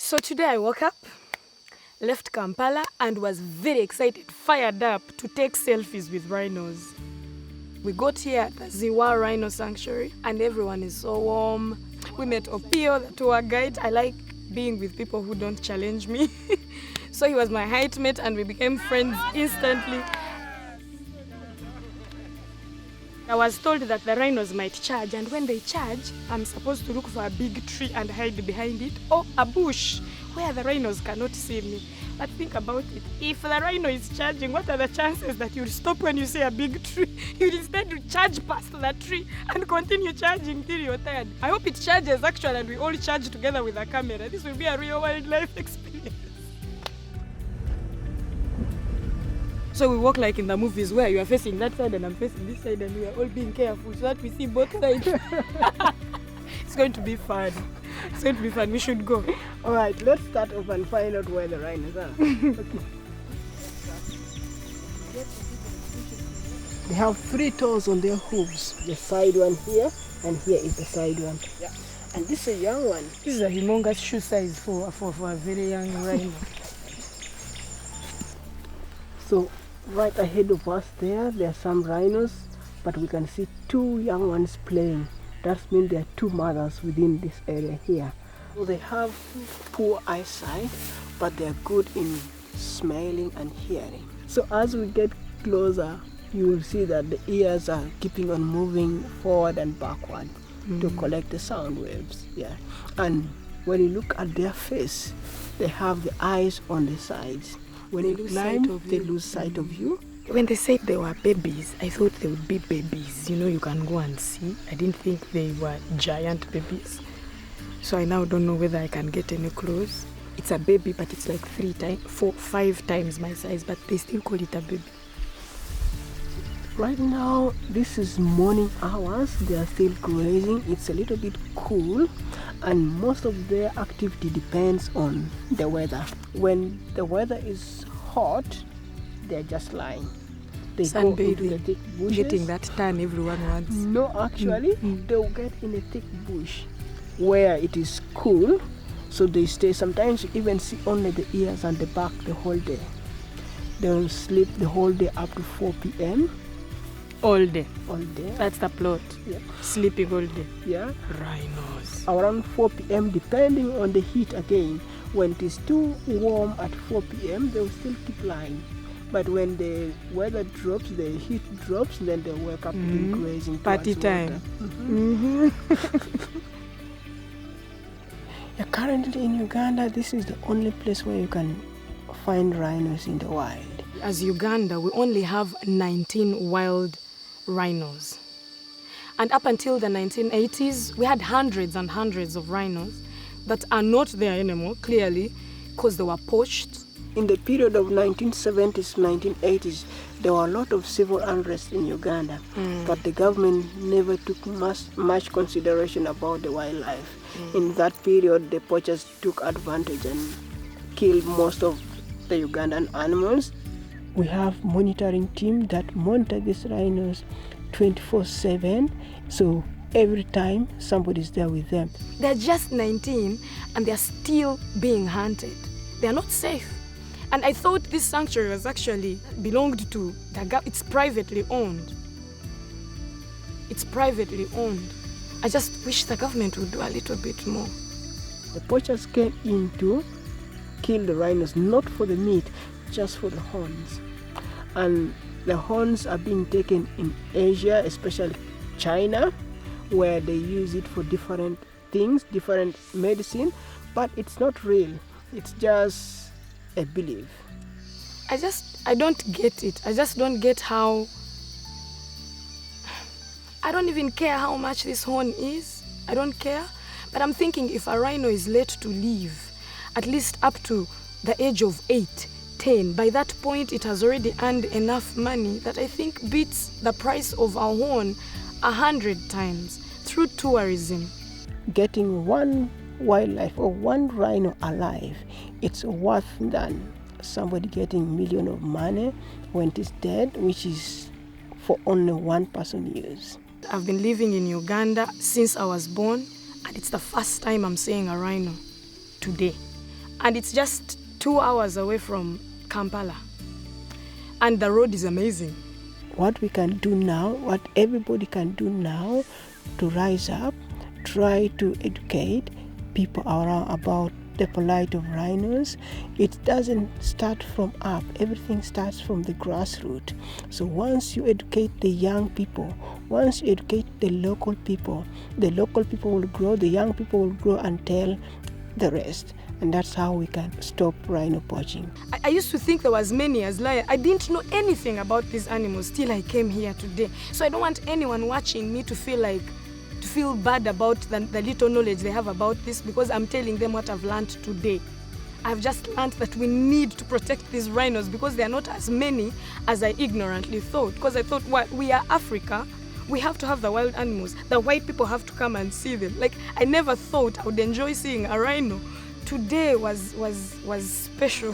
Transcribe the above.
So today I woke up, left Kampala and was very excited, fired up to take selfies with rhinos. We got here at the Ziwa Rhino Sanctuary and everyone is so warm. We met Opio, the tour guide. I like being with people who don't challenge me. So he was my height mate and we became friends instantly. I was told that the rhinos might charge, and when they charge, I'm supposed to look for a big tree and hide behind it, or a bush where the rhinos cannot see me. But think about it. If the rhino is charging, what are the chances that you'll stop when you see a big tree? You'll instead charge past the tree and continue charging till you're tired. I hope it charges actually and we all charge together with a camera. This will be a real wildlife experience. So we walk like in the movies where you are facing that side and I'm facing this side and we are all being careful so that we see both sides. It's going to be fun. It's going to be fun. We should go. All right, let's start off and find out where the rhinos are. Okay. They have 3 toes on their hooves. The side one here and here is the side one. Yeah. And this is a young one. This is a humongous shoe size for a very young rhino. So right ahead of us there are some rhinos, but we can see 2 young ones playing. That means there are 2 mothers within this area here. So they have poor eyesight, but they are good in smelling and hearing. So as we get closer, you will see that the ears are keeping on moving forward and backward to collect the sound waves. Yeah. And when you look at their face, they have the eyes on the sides. When you climb, they lose sight of you. When they said they were babies, I thought they would be babies. You know, you can go and see. I didn't think they were giant babies. So I now don't know whether I can get any close. It's a baby, but it's like 5 times my size, but they still call it a baby. Right now, this is morning hours. They are still grazing. It's a little bit cool, and most of their activity depends on the weather. When the weather is hot, they're just lying. They go into the thick bushes. Getting that tan everyone wants. No, actually, they'll get in a thick bush where it is cool, so they stay. Sometimes you even see only the ears and the back the whole day. They'll sleep the whole day up to 4 p.m. All day. All day. That's the plot. Yeah. Sleeping all day. Yeah. Rhinos. Around 4 p.m. depending on the heat again. When it is too warm at 4 p.m. they'll still keep lying. But when the weather drops, the heat drops, then they wake up to grazing. Party time. Yeah, currently in Uganda, this is the only place where you can find rhinos in the wild. As Uganda, we only have 19 wild rhinos. And up until the 1980s, we had hundreds and hundreds of rhinos that are not there anymore, clearly, because they were poached. In the period of 1970s, 1980s, there were a lot of civil unrest in Uganda, but the government never took much consideration about the wildlife. In that period, the poachers took advantage and killed most of the Ugandan animals. We have monitoring team that monitor these rhinos 24/7. So every time somebody's there with them. They're just 19 and they're still being hunted. They're not safe. And I thought this sanctuary was actually belonged to the government. It's privately owned. It's privately owned. I just wish the government would do a little bit more. The poachers came in to kill the rhinos, not for the meat, just for the horns. And the horns are being taken in Asia, especially China, where they use it for different things, different medicine, but it's not real. It's just a belief. I don't get it. I just don't get how. I don't even care how much this horn is. I don't care. But I'm thinking if a rhino is let to live, at least up to the age of 8, 10, by that point it has already earned enough money that I think beats the price of a horn 100 times through tourism. Getting one wildlife or one rhino alive, it's worth than somebody getting millions of money when it is dead, which is for only one person use. I've been living in Uganda since I was born, and it's the first time I'm seeing a rhino today. And it's just 2 hours away from Kampala. And the road is amazing. What we can do now, what everybody can do now to rise up, try to educate people around about the plight of rhinos. It doesn't start from up, everything starts from the grassroots. So once you educate the young people, once you educate the local people will grow, the young people will grow and tell the rest. And that's how we can stop rhino poaching. I used to think there was many as lions. I didn't know anything about these animals till I came here today. So I don't want anyone watching me to feel bad about the little knowledge they have about this, because I'm telling them what I've learned today. I've just learned that we need to protect these rhinos because they are not as many as I ignorantly thought. Because I thought, well, we are Africa, we have to have the wild animals. The white people have to come and see them. Like, I never thought I would enjoy seeing a rhino. Today was special.